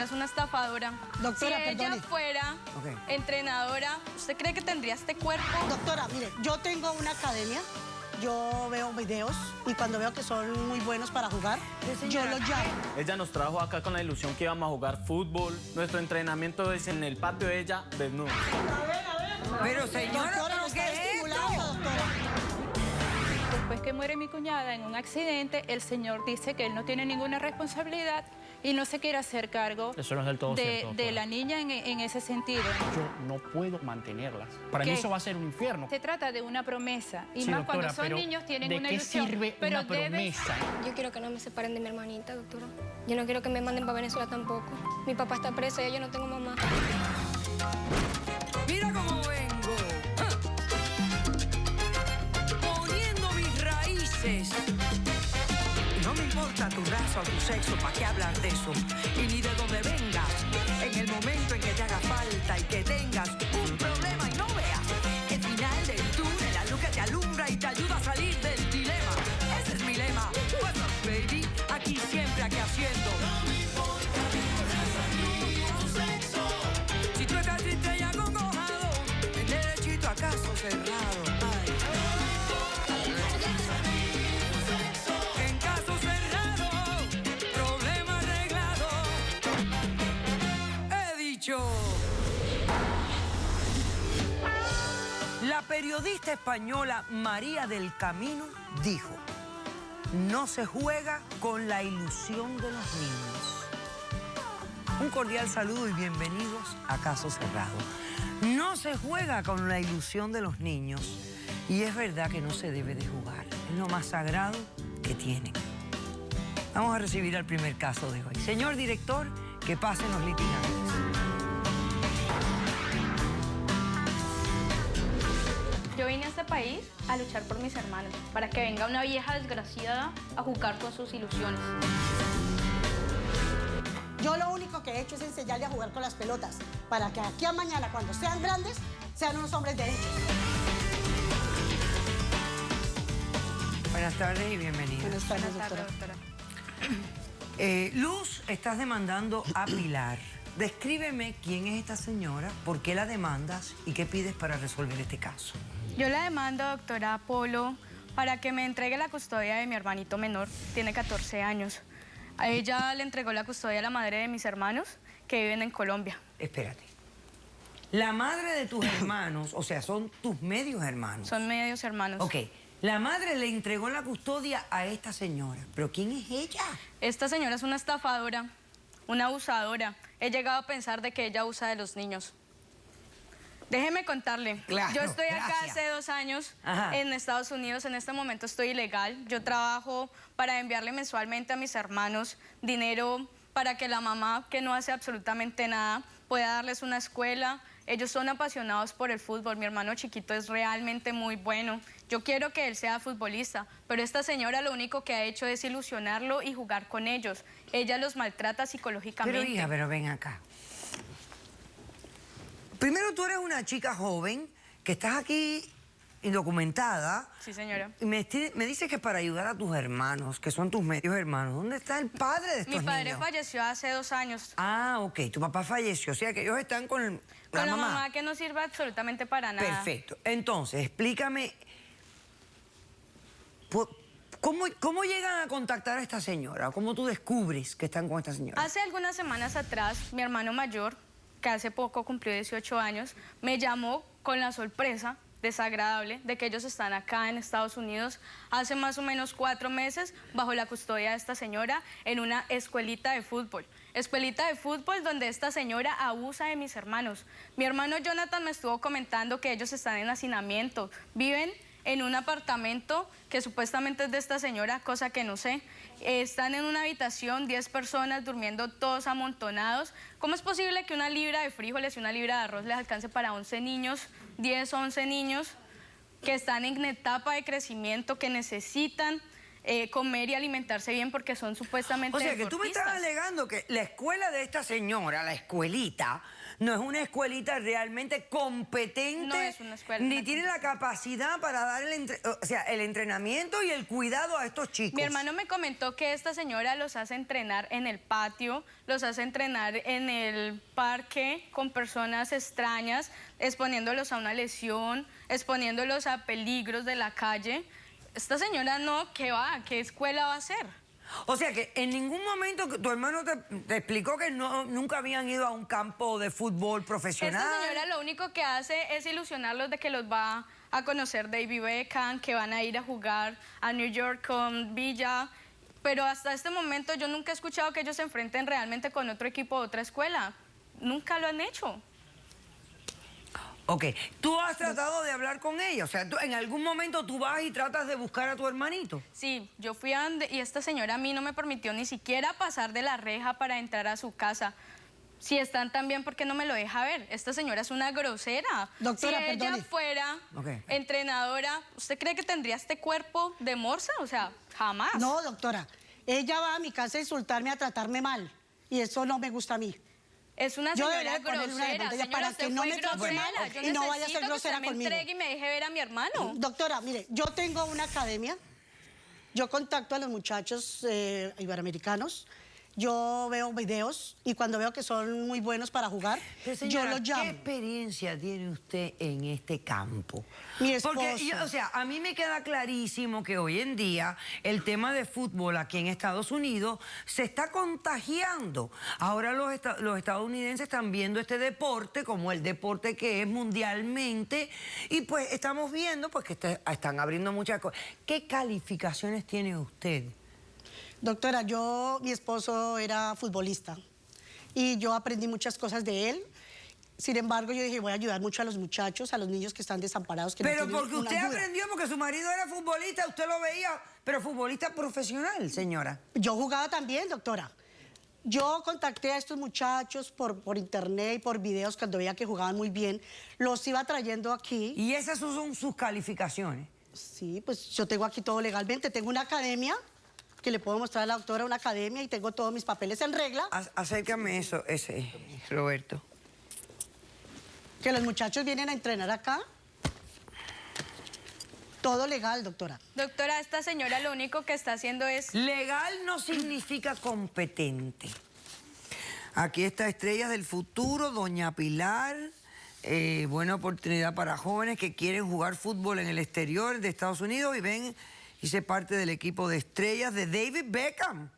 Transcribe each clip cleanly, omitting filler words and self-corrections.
señora es una estafadora. Doctora, si ella perdone. fuera entrenadora, ¿usted cree que tendría este cuerpo? Doctora, mire, yo tengo una academia, yo veo videos y cuando veo que son muy buenos para jugar, yo los llamo. Ella nos trajo acá con la ilusión que íbamos a jugar fútbol. Nuestro entrenamiento es en el patio de ella, desnudo. Pero señora, Doctora, ¿pero lo está qué es estimulando, esto? doctora. Después que muere mi cuñada en un accidente, el señor dice que él no tiene ninguna responsabilidad y no se quiere hacer cargo Eso no es del todo cierto, de doctora. la niña en ese sentido. Yo no puedo mantenerlas. Para mí ¿Qué? eso va a ser un infierno. Se trata de una promesa y Sí, más doctora, cuando son pero niños tienen ¿de una qué ilusión. sirve pero una promesa? Yo quiero que no me separen de mi hermanita, doctora. Yo no quiero que me manden para Venezuela tampoco. Mi papá está preso y yo no tengo mamá. Mira cómo vengo. ¡Ja! Poniendo mis raíces. No me importa tu raza o tu sexo, ¿para qué hablar de eso? Y ni de dónde vengas. En el momento en que te haga falta y que tengas un problema y no veas el final del túnel, la luz que te alumbra y te ayuda a salir del dilema. Ese es mi lema. What's up, baby? Aquí siempre, aquí haciendo. Si tú estás triste y acongojado, el derechito a caso cerrado. Ay. En caso cerrado, problema arreglado. He dicho. La periodista española María del Camino dijo: no se juega con la ilusión de los niños. Un cordial saludo y bienvenidos a Caso Cerrado. No se juega con la ilusión de los niños y es verdad que no se debe de jugar. Es lo más sagrado que tienen. Vamos a recibir al primer caso de hoy. Señor director, que pasen los litigantes. Yo vine a este país a luchar por mis hermanos, para que venga una vieja desgraciada a jugar con sus ilusiones. Yo lo único que he hecho es enseñarle a jugar con las pelotas, para que aquí a mañana, cuando sean grandes, sean unos hombres derechos. Buenas tardes y bienvenidos. Buenas tardes, doctora. Luz, estás demandando a Pilar. Descríbeme quién es esta señora, por qué la demandas y qué pides para resolver este caso. Yo la demando, doctora Polo, para que me entregue la custodia de mi hermanito menor. Tiene 14 años. A ella le entregó la custodia a la madre de mis hermanos, que viven en Colombia. Espérate. La madre de tus hermanos, o sea, son tus medios hermanos. Son medios hermanos. Ok. La madre le entregó la custodia a esta señora. ¿Pero quién es ella? Esta señora es una estafadora, una abusadora. He llegado a pensar de que ella abusa de los niños. Déjeme contarle. Claro, yo estoy acá gracias. hace 2 años Ajá. en Estados Unidos. En este momento estoy ilegal. Yo trabajo para enviarle mensualmente a mis hermanos dinero para que la mamá, que no hace absolutamente nada, pueda darles una escuela. Ellos son apasionados por el fútbol. Mi hermano chiquito es realmente muy bueno. Yo quiero que él sea futbolista, pero esta señora lo único que ha hecho es ilusionarlo y jugar con ellos. Ella los maltrata psicológicamente. Pero hija, pero ven acá. Primero, tú eres una chica joven que estás aquí indocumentada. Sí, señora. Y me dices que para ayudar a tus hermanos, que son tus medios hermanos. ¿Dónde está el padre de estos Mi padre niños? falleció hace 2 años. Ah, ok. Tu papá falleció. O sea, que ellos están con Con la mamá que no sirve absolutamente para nada. Perfecto. Entonces, explícame, ¿cómo llegan a contactar a esta señora? ¿Cómo tú descubres que están con esta señora? Hace algunas semanas atrás, mi hermano mayor, que hace poco cumplió 18 años, me llamó con la sorpresa desagradable de que ellos están acá en Estados Unidos hace más o menos 4 meses bajo la custodia de esta señora en una escuelita de fútbol. Escuelita de fútbol donde esta señora abusa de mis hermanos. Mi hermano Jonathan me estuvo comentando que ellos están en hacinamiento, viven en un apartamento que supuestamente es de esta señora, cosa que no sé. Están en una habitación, 10 personas durmiendo todos amontonados. ¿Cómo es posible que una libra de frijoles y una libra de arroz les alcance para 11 niños, 10, 11 niños que están en etapa de crecimiento, que necesitan comer y alimentarse bien porque son supuestamente O sea, que tú me estás deportistas. alegando que la escuela de esta señora, la escuelita, no es una escuelita realmente competente. No es una escuela. Ni tiene la capacidad para dar el entrenamiento y el cuidado a estos chicos. Mi hermano me comentó que esta señora los hace entrenar en el patio, los hace entrenar en el parque con personas extrañas, exponiéndolos a una lesión, exponiéndolos a peligros de la calle. Esta señora no, ¿qué va? ¿Qué escuela va a hacer? O sea que en ningún momento tu hermano te explicó que nunca habían ido a un campo de fútbol profesional. Esta señora lo único que hace es ilusionarlos de que los va a conocer David Beckham, que van a ir a jugar a New York con Villa. Pero hasta este momento yo nunca he escuchado que ellos se enfrenten realmente con otro equipo de otra escuela. Nunca lo han hecho. Ok, ¿tú has tratado de hablar con ella? O sea, en algún momento tú vas y tratas de buscar a tu hermanito. Sí, yo fui a donde y esta señora a mí no me permitió ni siquiera pasar de la reja para entrar a su casa. Si están tan bien, ¿por qué no me lo deja ver? Esta señora es una grosera. Doctora, si ella perdone. fuera Ok. entrenadora, ¿usted cree que tendría este cuerpo de morsa? O sea, jamás. No, doctora. Ella va a mi casa a insultarme, a tratarme mal. Y eso no me gusta a mí. Es una Yo señora debería ponerle una grosera, demanda ya señora, para usted que no fue me trate grosera. mal Yo y no vaya a ser necesito que grosera usted me conmigo. entregue y me deje ver a mi hermano. Doctora, mire, yo tengo una academia. Yo contacto a los muchachos iberoamericanos. Yo veo videos y cuando veo que son muy buenos para jugar, Pero, yo señora, los llamo. ¿qué experiencia tiene usted en este campo? Mi esposo. Porque, o sea, a mí me queda clarísimo que hoy en día el tema de fútbol aquí en Estados Unidos se está contagiando. Ahora los estadounidenses están viendo este deporte como el deporte que es mundialmente y pues estamos viendo pues que están abriendo muchas cosas. ¿Qué calificaciones tiene usted? Doctora, mi esposo era futbolista y yo aprendí muchas cosas de él. Sin embargo, yo dije, voy a ayudar mucho a los muchachos, a los niños que están desamparados. Que Pero no tienen porque una usted ayuda. aprendió, porque su marido era futbolista, usted lo veía, pero futbolista profesional, señora. Yo jugaba también, doctora. Yo contacté a estos muchachos por internet y por videos cuando veía que jugaban muy bien. Los iba trayendo aquí. Y esas son sus calificaciones. Sí, pues yo tengo aquí todo legalmente. Tengo una academia que le puedo mostrar a la doctora, una academia, y tengo todos mis papeles en regla. Acércame eso, Roberto. Que los muchachos vienen a entrenar acá. Todo legal, doctora. Doctora, esta señora lo único que está haciendo es... Legal no significa competente. Aquí está Estrellas del Futuro, Doña Pilar. Buena oportunidad para jóvenes que quieren jugar fútbol en el exterior de Estados Unidos y ven... Hice parte del equipo de estrellas de David Beckham.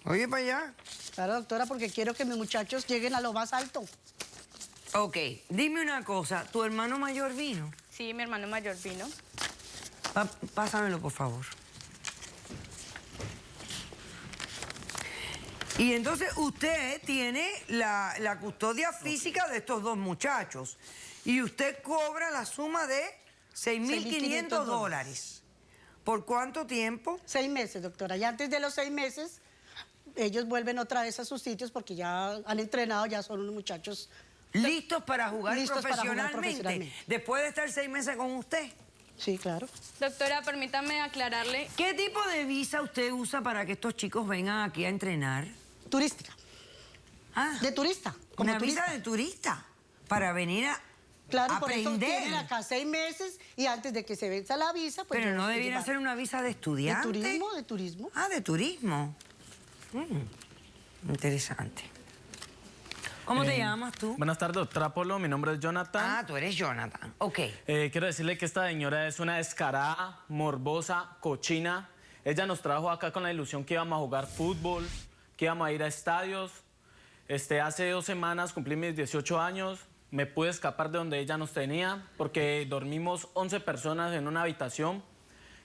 Oye, para allá. Claro, doctora, porque quiero que mis muchachos lleguen a lo más alto. Ok, dime una cosa. ¿Tu hermano mayor vino? Sí, mi hermano mayor vino. Pásamelo, por favor. Y entonces usted tiene la custodia física de estos dos muchachos. Y usted cobra la suma de $6,500. ¿Por cuánto tiempo? 6 meses, doctora. Y antes de los 6 meses, ellos vuelven otra vez a sus sitios porque ya han entrenado, ya son unos muchachos ¿Listos para jugar Listos para jugar profesionalmente? profesionalmente. Después de estar 6 meses con usted. Sí, claro. Doctora, permítame aclararle. ¿Qué tipo de visa usted usa para que estos chicos vengan aquí a entrenar? Turística. Ah, De turista. Como una turista. visa de turista. Para venir a Claro, por eso aprender. tienen acá 6 meses y antes de que se venza la visa, pues... Pero yo no los debiera llevar. ser una visa de ¿De estudiante. turismo? De turismo. Ah, de turismo. Interesante. ¿Cómo te llamas tú? Buenas tardes, doctora Polo. Mi nombre es Jonathan. Ah, tú eres Jonathan. Ok. Quiero decirle que esta señora es una descarada, morbosa, cochina. Ella nos trajo acá con la ilusión que íbamos a jugar fútbol, que íbamos a ir a estadios. Hace 2 semanas cumplí mis 18 años. Me pude escapar de donde ella nos tenía porque dormimos 11 personas en una habitación.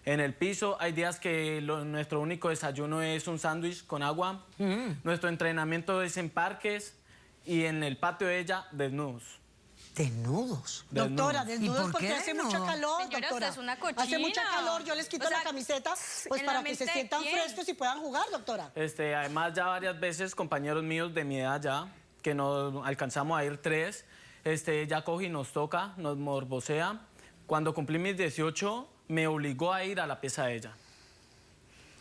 En el piso hay días que nuestro único desayuno es un sándwich con agua. Nuestro entrenamiento es en parques y en el patio de ella desnudos. ¿Desnudos? Doctora, Desnudos. ¿Y desnudos por porque qué hace no? mucha calor, Señora, doctora. usted es una cochina. Hace mucha calor, yo les quito O sea, la camiseta pues en para la que se mente de sientan quién. frescos y puedan jugar, doctora. Además, ya varias veces compañeros míos de mi edad ya, que nos alcanzamos a ir 3, ya coge y nos toca, nos morbosea. Cuando cumplí mis 18, me obligó a ir a la pieza de ella.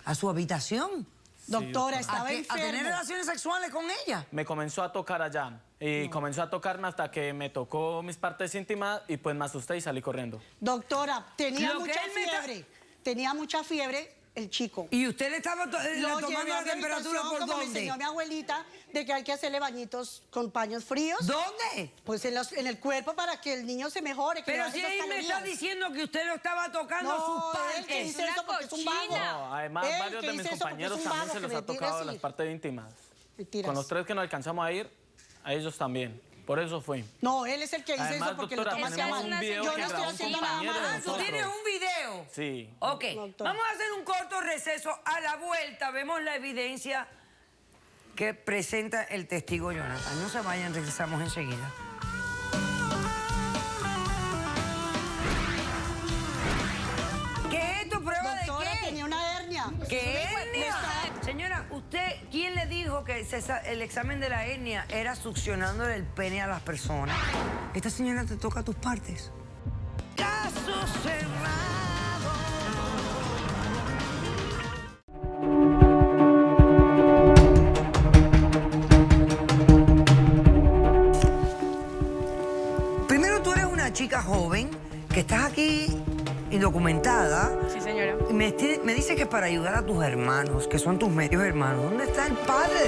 a su habitación. Doctora, ¿A estaba tener enfermo. relaciones sexuales con ella? Me comenzó a tocar allá y comenzó a tocarme hasta que me tocó mis partes íntimas y pues me asusté y salí corriendo. Doctora, tenía Lo que mucha él me está- fiebre. Tenía mucha fiebre el chico. ¿Y usted le estaba Lo tomando llevé la a temperatura rehabilitación, por como me dónde? enseñó mi abuelita, de que hay que hacerle bañitos con paños fríos. ¿Dónde? Pues en el cuerpo para que el niño se mejore. Que Pero baje si esas él me está calorías. diciendo que usted lo estaba tocando a sus No, él que partes. dice eso porque es un vago. No, además Él varios que de mis dice eso porque compañeros es un también vago se que los ha me tira tocado así. las partes íntimas. Mentiras. Con los 3 que nos alcanzamos a ir, a ellos también. Por eso fui. No, él es el que dice Además, eso porque doctora, lo toma tenemos hacia un mal. video Yo que no estoy grabó un haciendo nada compañero de mal. Ah, ¿tú nosotros. tienes un video? Sí. Ok, Doctor. vamos a hacer un corto receso. A la vuelta vemos la evidencia que presenta el testigo Jonathan. No se vayan, regresamos enseguida. ¿Qué es esto? ¿Prueba Doctora, de qué? tenía una hernia. ¿Qué hernia? Señora, ¿usted quién le dijo que el examen de la hernia era succionándole el pene a las personas? Esta señora te toca tus partes. Caso cerrado. Primero, tú eres una chica joven que estás aquí indocumentada. Sí, señora. Y me dice que para ayudar a tus hermanos, que son tus medios hermanos. ¿Dónde está el padre de